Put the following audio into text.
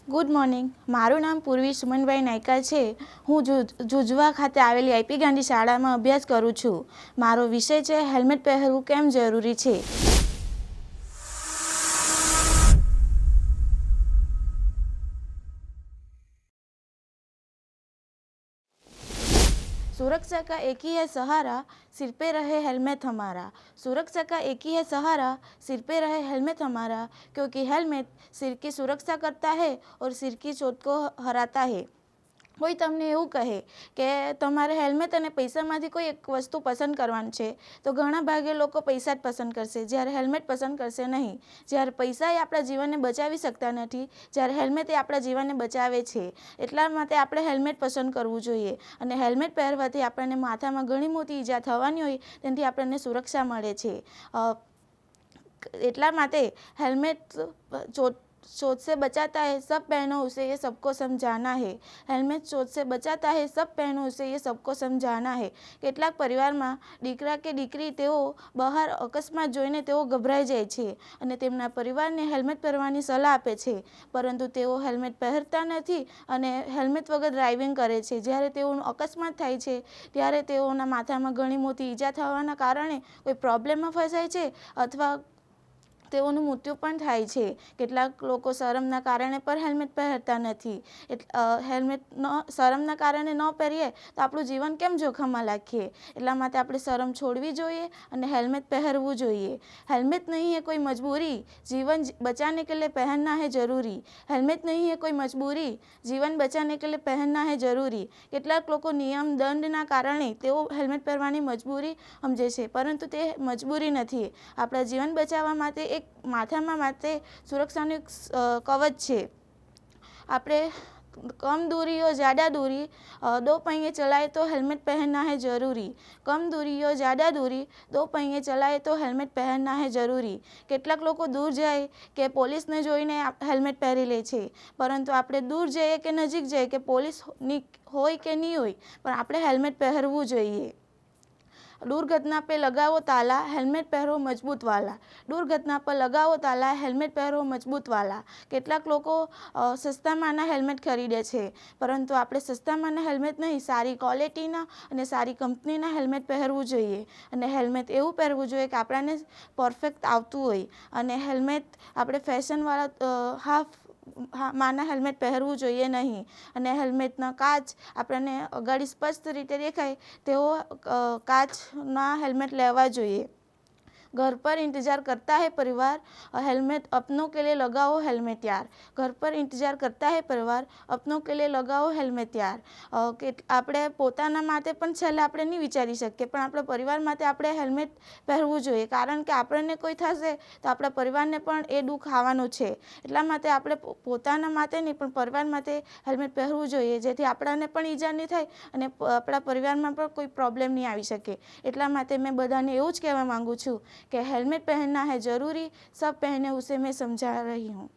Good morning. મારું નામ પૂર્વી સુમનભાઈ નાયકા છે. હું જુજવા ખાતે આવેલી આઈપી ગાંધી શાળામાં અભ્યાસ કરું છું. મારો વિષય છે હેલ્મેટ પહેરવું કેમ જરૂરી છે. सुरक्षा का एक ही है सहारा, सिर पे रहे हेलमेट हमारा. सुरक्षा का एक ही है सहारा, सिर पे रहे हेलमेट हमारा, क्योंकि हेलमेट सिर की सुरक्षा करता है और सिर की चोट को हराता है. કોઈ તમને એવું કહે કે તમારે હેલ્મેટ અને પૈસામાંથી કોઈ એક વસ્તુ પસંદ કરવાની છે, તો ઘણા ભાગે લોકો પૈસા જ પસંદ કરશે, જ્યારે હેલ્મેટ પસંદ કરશે નહીં. જ્યારે પૈસા એ આપણા જીવનને બચાવી શકતા નથી, જ્યારે હેલ્મેટ એ આપણા જીવનને બચાવે છે. એટલા માટે આપણે હેલ્મેટ પસંદ કરવું જોઈએ. અને હેલ્મેટ પહેરવાથી આપણને માથામાં ઘણી મોટી ઈજા થવાની હોય તેનાથી આપણને સુરક્ષા મળે છે. એટલા માટે હેલ્મેટ चोट से बचाता है, सब पहनो उसे, ये सबको समझाना है. हेल्मेट चोट से बचाता है, सब पहनो उसे, ये सबको समझाना है. કેટલાક પરિવારમાં દીકરા કે દીકરી તેઓ બહાર અકસ્માત જોઈને તેઓ ગભરાઈ જાય છે અને તેમના પરિવારને હેલ્મેટ પહેરવાની સલાહ આપે છે, પરંતુ તેઓ હેલ્મેટ પહેરતા નથી અને હેલ્મેટ વગર ડ્રાઇવિંગ કરે છે. જ્યારે તેઓનો અકસ્માત થાય છે ત્યારે તેઓના માથામાં ઘણી મોટી ઈજા થવાના કારણે કોઈ પ્રોબ્લેમમાં ફસાય છે અથવા તેઓનું મૃત્યુ પણ થાય છે. કેટલાક લોકો શરમના કારણે પણ હેલ્મેટ પહેરતા નથી. હેલ્મેટ શરમના કારણે ન પહેરીએ તો આપણું જીવન કેમ જોખમમાં રાખીએ. એટલા માટે આપણે શરમ છોડવી જોઈએ અને હેલ્મેટ પહેરવું જોઈએ. હેલ્મેટ નહીં है कोई मजबूरी, जीवन बचाने के लिए पहनना है ज़रूरी. હેલ્મેટ નહીં है कोई मजबूरी, जीवन बचाने के लिए पहनना है ज़रूरी. કેટલાક લોકો નિયમ દંડના કારણે તેઓ હેલ્મેટ પહેરવાની મજબૂરી સમજે છે, પરંતુ તે મજબૂરી નથી. આપણા જીવન બચાવવા માટે એક માથામાં માટે સુરક્ષાનું કવચ છે. આપણે कम दूरी हो ज़्यादा दूरी, दो पहिए चलाए तो हेलमेट पहनना है ज़रूरी. कम दूरी हो ज़्यादा दूरी, दो पहिए चलाए तो हेलमेट पहनना है ज़रूरी. કેટલાક લોકો દૂર જાય કે પોલીસને જોઈને હેલ્મેટ પહેરી લે છે, પરંતુ આપણે દૂર જઈએ કે નજીક જઈએ કે પોલીસ હોય કે નહીં હોય, પણ આપણે હેલ્મેટ પહેરવું જોઈએ. दुर्घटना पे लगाओ ताला, हेलमेट પહેરો મજબૂત વાલા. દુર્ઘટના પર લગાવો તાલા, હેલ્મેટ પહેરો મજબૂત વાલા. કેટલાક લોકો સસ્તામાંના હેલ્મેટ ખરીદે છે, પરંતુ આપણે સસ્તામાંના હેલ્મેટ નહીં, સારી ક્વોલિટીના અને સારી કંપનીના હેલ્મેટ પહેરવું જોઈએ. અને હેલ્મેટ એવું પહેરવું જોઈએ કે આપણને પરફેક્ટ આવતું હોય. અને હેલ્મેટ આપણે ફેશનવાળા માના હેલ્મેટ પહેરવું જોઈએ નહીં. અને હેલ્મેટના કાચ આપણને અગાડી સ્પષ્ટ રીતે દેખાય તેવો કાચના હેલ્મેટ લેવા જોઈએ. घर पर इंतज़ार करता है परिवार, हेलमेट अपनों के लिए लगाओ हेलमेट यार. घर पर इंतज़ार करता है परिવાર, अपनों के लिए लगाओ हेलमेट यार. આપણે પોતાના માટે પણ છેલ્લે આપણે નહીં વિચારી શકીએ, પણ આપણા પરિવાર માટે આપણે હેલ્મેટ પહેરવું જોઈએ, કારણ કે આપણને કોઈ થશે તો આપણા પરિવારને પણ એ દુઃખ આવવાનું છે. એટલા માટે આપણે પોતાના માટે નહીં પણ પરિવાર માટે હેલ્મેટ પહેરવું જોઈએ, જેથી આપણાને પણ ઈજા નહીં થાય અને આપણા પરિવારમાં પણ કોઈ પ્રોબ્લેમ નહીં આવી શકે. એટલા માટે મેં બધાને એવું જ કહેવા માગું છું कि हेलमेट पहनना है ज़रूरी, सब पहने उसे मैं समझा रही हूँ.